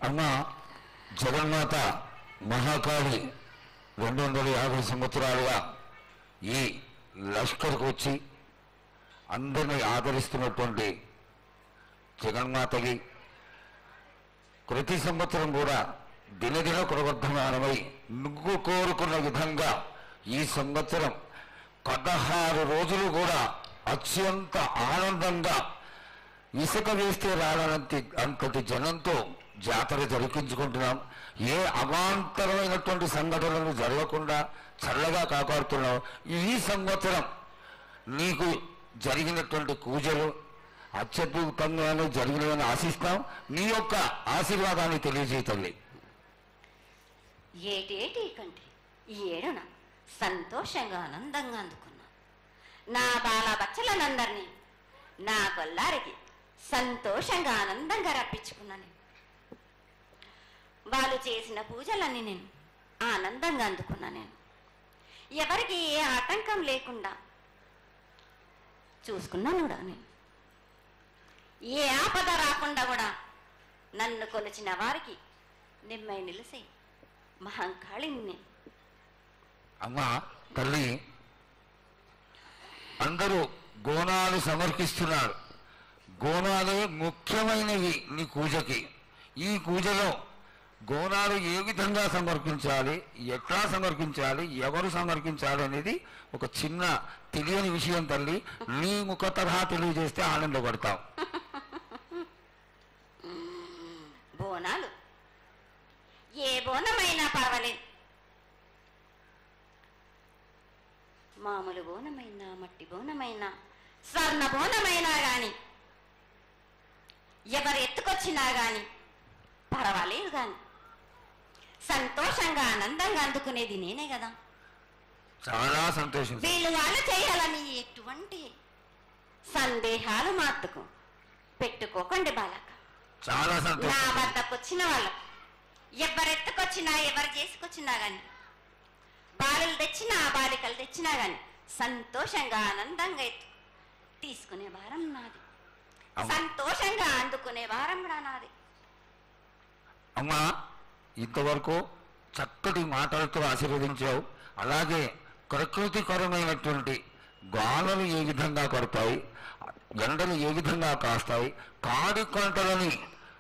అమ్మ జగన్మాత మహాకాళి 250 సంవత్సరాలుగా ఈ లష్కర్కు వచ్చి అందరినీ ఆదరిస్తున్నటువంటి జగన్మాతకి ప్రతి సంవత్సరం కూడా దినదిన కులవర్ధమానమై నువ్వు కోరుకున్న విధంగా ఈ సంవత్సరం 16 రోజులు కూడా అత్యంత ఆనందంగా ఇసుక వేస్తే అంతటి జనంతో జాతర జరిపించుకుంటున్నాం. ఏ అవాంతరమైనటువంటి సంఘటనలు జరగకుండా చల్లగా కాపాడుతున్నాం. ఈ సంవత్సరం నీకు జరిగినటువంటి పూజలు అత్యద్భుతంగానే జరిగినవని ఆశిస్తాం. నీ యొక్క ఆశీర్వాదాన్ని తెలియజేయతల్లి. ఏటేటి కంటే ఈ ఏడున సంతోషంగా ఆనందంగా అందుకున్నా. నా బాల బచ్చలనందరినీ నా కొల్లారికి సంతోషంగా ఆనందంగా రప్పించుకున్నాను. వాళ్ళు చేసిన పూజలన్నీ నేను ఆనందంగా అందుకున్నా. నేను ఎవరికి ఏ ఆటంకం లేకుండా చూసుకున్నాను కూడా. నేను ఏ ఆపద రాకుండా కూడా నన్ను కొలిచిన వారికి నిమ్మై నిలిసి మహంకాళిని. అమ్మా తల్లి, అందరూ గోనాలు సమర్పిస్తున్నారు. గోనాలే ముఖ్యమైనవి నీ పూజకి. ఈ పూజలో గోనాలు ఏ విధంగా సమర్పించాలి, ఎట్లా సమర్పించాలి, ఎవరు సమర్పించాలి అనేది ఒక చిన్న తెలియని విషయం తల్లి. నీ ముఖ తరహా తెలియజేస్తే ఆనందపడతాం. బోనాలు ఏ బోనమైనా పర్వాలేదు. మామూలు బోనమైనా, మట్టి బోనమైనా, స్వర్ణ బోనమైనా కానీ, ఎవరు ఎత్తుకొచ్చినా కానీ పర్వాలేదు. కానీ సంతోషంగా ఆనందంగా అందుకునేది నేనే కదా. చాలా సంతోషం. వీళ్ళు వాళ్ళు చేయాలని ఎటువంటి సందేహాలు మాత్రకు పెట్టుకోకండి బాలక. చాలా సంతోషం. నా వద్దకు వచ్చిన వాళ్ళు ఎవరెత్తుకొచ్చినా, ఎవరు చేసుకొచ్చినా కానీ, బాలలు తెచ్చినా, బాలికలు తెచ్చినా కానీ సంతోషంగా ఆనందంగా తీసుకునే భారం నాది. సంతోషంగా అందుకునే భారం కూడా నాది. అమ్మా, ఇంతవరకు చక్కటి మాటలతో ఆశీర్వదించావు. అలాగే ప్రకృతికరమైనటువంటి గాలులు ఏ విధంగా కొడతాయి, ఎండలు ఏ విధంగా కాస్తాయి, కాడి కొంటలని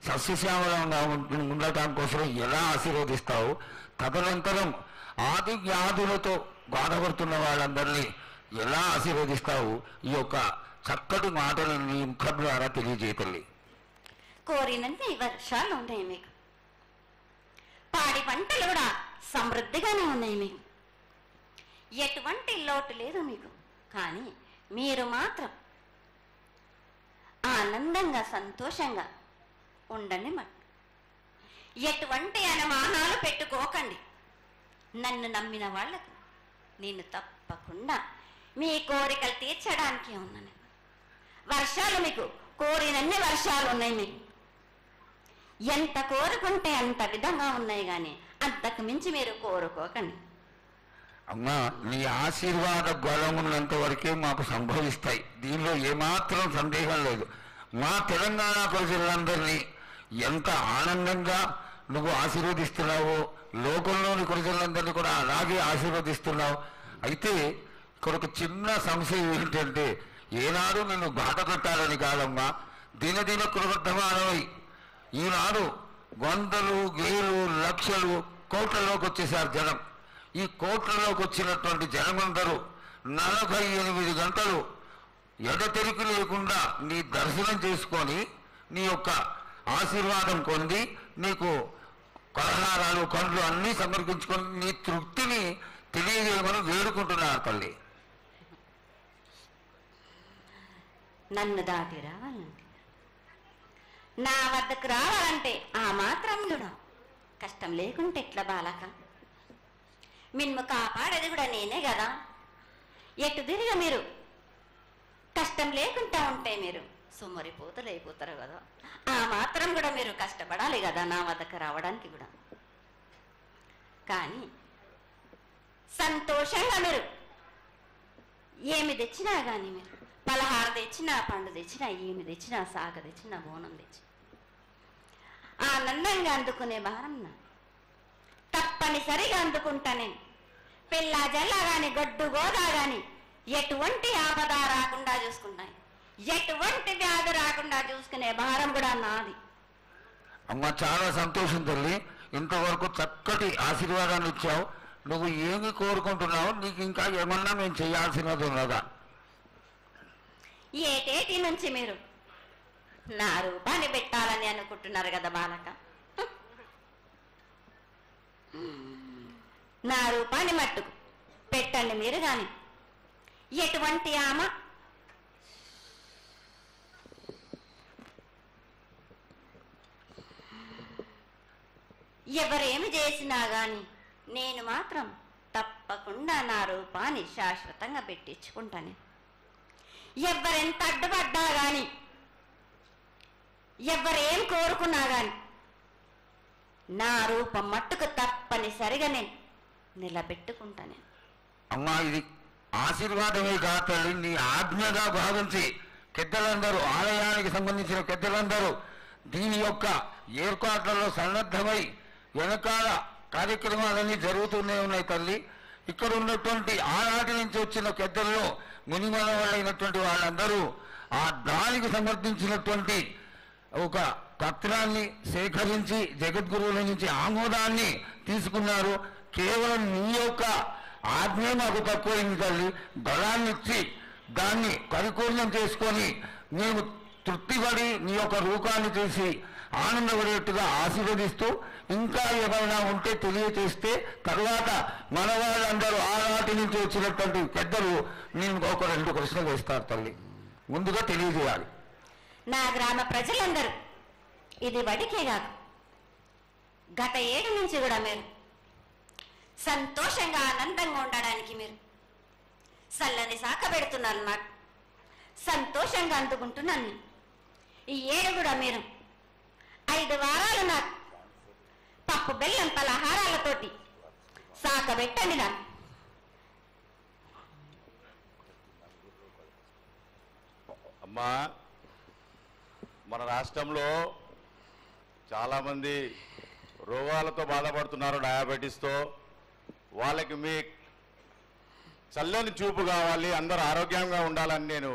సస్యశ్యామలంగా ఉండటం కోసం ఎలా ఆశీర్వదిస్తావు, తదనంతరం ఆది వ్యాధులతో బాధపడుతున్న వాళ్ళందరినీ ఎలా ఆశీర్వదిస్తావు, ఈ యొక్క చక్కటి మాటలు నీ ముఖం ద్వారా తెలియజేయతల్లి. కోరినన్ని వర్షాలు ఉన్నాయి మీకు, పాడి పంటలు కూడా సమృద్ధిగానే ఉన్నాయి మీకు, ఎటువంటి లోటు లేదు మీకు. కానీ మీరు మాత్రం ఆనందంగా సంతోషంగా ఉండండి. మరి ఎటువంటి అనుమానాలు పెట్టుకోకండి. నన్ను నమ్మిన వాళ్ళకు నేను తప్పకుండా మీ కోరికలు తీర్చడానికే ఉన్నాను. వర్షాలు మీకు కోరినన్ని వర్షాలు ఉన్నాయి. మీకు ఎంత కోరుకుంటే అంత విధంగా ఉన్నాయి. కానీ అంతకు మించి మీరు కోరుకోకండి. అమ్మా, నీ ఆశీర్వాద బలం ఉన్నంత వరకే మాకు సంభవిస్తాయి. దీనిలో ఏమాత్రం సందేహం లేదు. మా తెలంగాణ ప్రజలందరినీ ఎంత ఆనందంగా నువ్వు ఆశీర్వదిస్తున్నావో, లోకంలోని ప్రజలందరినీ కూడా అలాగే ఆశీర్వదిస్తున్నావు. అయితే ఇక్కడ ఒక చిన్న సంశయం ఏంటంటే, ఏనాడు నిన్ను బాధ పెట్టాలని కాదమ్మా, దినదిన కృతవర్ధమానమై ఈనాడు వందలు, వేలు, లక్షలు, కోట్లలోకి వచ్చేసారు జనం. ఈ కోట్లలోకి వచ్చినటువంటి జనమందరూ 48 గంటలు ఎడతెరికి లేకుండా నీ దర్శనం చేసుకొని నీ యొక్క ఆశీర్వాదం పొంది నీకు కలహారాలు, పండ్లు అన్నీ సమర్పించుకొని నీ తృప్తిని తెలియజేయమని వేడుకుంటున్నారు తల్లి. నన్ను దాటి రావాలంటే, నా వద్దకు రావాలంటే ఆ మాత్రం కూడా కష్టం లేకుంటే ఎట్లా బాలక? మిన్ను కాపాడేది కూడా నేనే కదా. ఎటు తిరిగి మీరు కష్టం లేకుండా ఉంటే మీరు సుమరిపోతలు అయిపోతారు కదా. ఆ మాత్రం కూడా మీరు కష్టపడాలి కదా నా వద్దకు రావడానికి కూడా. కానీ సంతోషంగా మీరు ఏమి తెచ్చినా కానీ, మీరు పలహారం తెచ్చినా, పండు తెచ్చినా, ఏమి తెచ్చినా, సాగ తెచ్చినా, బోనం తెచ్చినా, ఆనందంగా అందుకునే భారం నా. తప్పనిసరిగా అందుకుంటా నేను. పిల్ల జల్ల గాని గొడ్డు గోదా గాని ఎటువంటి ఆపద రాకుండా చూసుకుంటాను, ఎటువంటి వ్యాధి రాకుండా చూసుకునే భారం కూడా నాది. అమ్మ చాలా సంతోషం తల్లి, ఇంతవరకు చక్కటి ఆశీర్వాదాన్ని ఇచ్చావు. నువ్వు ఏమి కోరుకుంటున్నావు? నీకు ఇంకా ఏమన్నా మేము చేయాల్సినది ఉన్నదా? ఏటేటి నుంచి మీరు నా రూపాన్ని పెట్టాలని అనుకుంటున్నారు కదా బాలక. నా రూపాన్ని మట్టుకు పెట్టండి మీరు గాని. ఎటువంటి ఆమె ఎవరేమి చేసినా గాని నేను మాత్రం తప్పకుండా నా రూపాన్ని శాశ్వతంగా పెట్టించుకుంటాను. ఎవరెంత అడ్డుపడ్డా గాని, ఎవరేం కోరుకున్నా గాని నా రూపం మట్టుకు తప్పనిసరిగా నేను నిలబెట్టుకుంటాను. అమ్మా ఇది ఆశీర్వాదమే కాదు తల్లి, నీ ఆజ్ఞగా భావించి పెద్దలందరూ, ఆలయానికి సంబంధించిన పెద్దలందరూ దీని యొక్క ఏర్పాట్లలో సన్నద్ధమై వెనకాల కార్యక్రమాలన్నీ జరుగుతూనే ఉన్నాయి తల్లి. ఇక్కడ ఉన్నటువంటి ఆనాటి నుంచి వచ్చిన పెద్దల్లో మునిమనవాళ్ళైనటువంటి వాళ్ళందరూ ఆ దానికి సమర్థించినటువంటి ఒక పత్రాన్ని సేకరించి జగద్గురువుల నుంచి ఆమోదాన్ని తీసుకున్నారు. కేవలం నీ యొక్క ఆజ్ఞ మాకు తక్కువైంది తల్లి. బలాన్ని ఇచ్చి దాన్ని పరిపూర్ణం చేసుకొని మేము తృప్తిపడి నీ యొక్క రూపాన్ని చూసి ఆనందపడేట్టుగా ఆశీర్వదిస్తూ, ఇంకా ఏమైనా ఉంటే తెలియచేస్తే తర్వాత మన వాళ్ళందరూ ఆనాటి నుంచి వచ్చినటువంటి పెద్దలు నేను ఒక 2 ప్రశ్నలు వేస్తారు తల్లి. ముందుగా తెలియజేయాలి. నా గ్రామ ప్రజలందరూ ఇది వడికే కాదు, గత 7 నుంచి కూడా మీరు సంతోషంగా ఆనందంగా ఉండడానికి మీరు చల్లని సాక పెడుతున్నారు. నాకు సంతోషంగా అందుకుంటున్నాను. ఈ 7 కూడా మీరు 5 వారాలు నాకు పప్పు బెల్లం పలహారాలతోటి సాక పెట్టండి. నాకు అమ్మా, మన రాష్ట్రంలో చాలామంది రోగాలతో బాధపడుతున్నారు, డయాబెటీస్తో. వాళ్ళకి మీ చల్లని చూపు కావాలి, అందరూ ఆరోగ్యంగా ఉండాలని నేను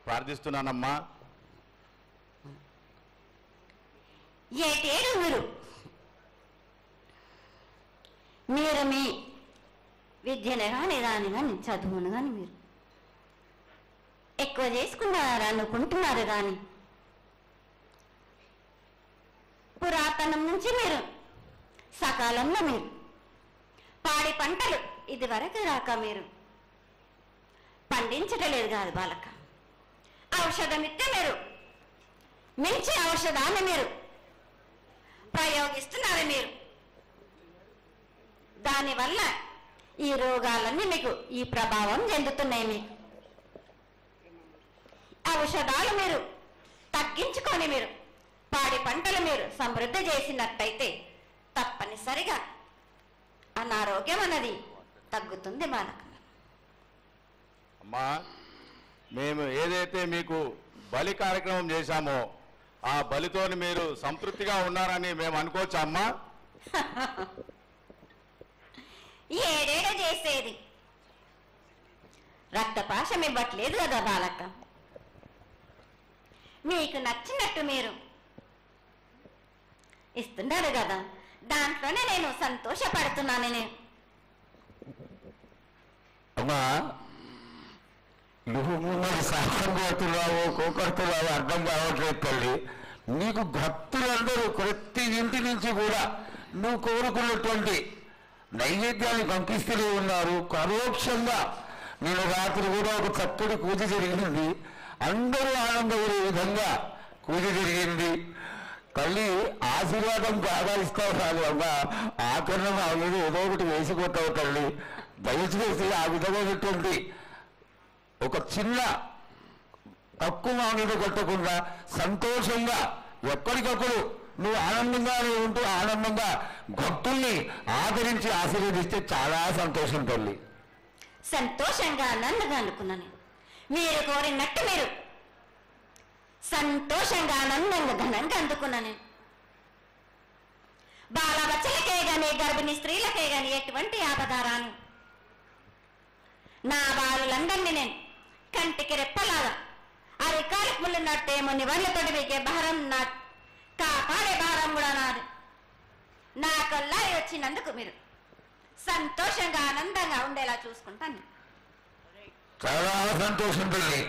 ప్రార్థిస్తున్నానమ్మా. ఏటేడు మీరు మీ విద్యను కానీ దాని కానీ చదువును కానీ మీరు ఎక్కువ చేసుకున్నారు అనుకుంటున్నారు. కానీ పురాతనం నుంచి మీరు సకాలంలో మీరు పాడి పంటలు ఇది వరకు రాక మీరు పండించటలేదు కాదు బాలక. ఔషధం ఇస్తే మీరు మంచి ఔషధాన్ని మీరు ప్రయోగిస్తున్నారు. మీరు దానివల్ల ఈ రోగాలన్నీ మీకు ఈ ప్రభావం చెందుతున్నాయి. మీకు ఔషధాలు మీరు తగ్గించుకొని మీరు పాడి పంటలు మీరు సమృద్ధి చేసినట్టయితే తప్పనిసరిగా అనారోగ్యం అన్నది తగ్గుతుంది బాలక. అమ్మా, మేము ఏదైతే మీకు బలి కార్యక్రమం చేశామో ఆ బలితోని మీరు సంతృప్తిగా ఉన్నారని మేము అనుకోవచ్చా అమ్మా? ఏడేడ చేసేది రక్తపాశం ఇవ్వట్లేదు కదా బాలక. మీకు నచ్చినట్టు మీరు ఇస్తున్నారు కదా, దాంట్లోనే నేను సంతోషపడుతున్నాను. నేను అమ్మా నువ్వు మరి సాహసం కోరుతున్నావో కోకడుతున్నావో అర్థం కావట్లేదు తల్లి. నీకు భక్తులందరూ ప్రతి ఇంటి నుంచి కూడా నువ్వు కోరుకున్నటువంటి నైవేద్యాన్ని పంపిస్తూనే ఉన్నారు. పరోక్షంగా నేను రాత్రి కూడా ఒక చక్కటి పూజ జరిగింది. అందరూ ఆనందపడే విధంగా పూజ జరిగింది. తల్లి ఆశీర్వాదం బాగా ఇస్తావు కాదు అమ్మా, ఆకరణ మా మీద ఏదో ఒకటి వేసిపోతావు తల్లి. దయచేసి ఆ విధమైనటువంటి ఒక చిన్న తక్కువ మా మీద కొట్టకుండా సంతోషంగా ఎప్పటికప్పుడు నువ్వు ఆనందంగానే ఉంటూ ఆనందంగా భక్తుల్ని ఆదరించి ఆశీర్వదిస్తే చాలా సంతోషం తల్లి. సంతోషంగా ఆనందంగా అనుకున్నాను. మీరు కోరినట్టు మీరు సంతోషంగా ఆనందంగా ఘనంగా అందుకున్నాను. మీ గర్భిణీ స్త్రీలకే గాని ఎటువంటి ఆపదారాను. నా బాలులందరినీ నేను కంటికి రెప్పలాగా అరికాలికి ముళ్ళున్నట్టేమో నివళ్ళతోటి మీకే భారం నా కాపాడే భారం కూడా నాది. నా కల్లా వచ్చినందుకు మీరు సంతోషంగా ఆనందంగా ఉండేలా చూసుకుంటాను. చాలా సంతోషం తల్లి.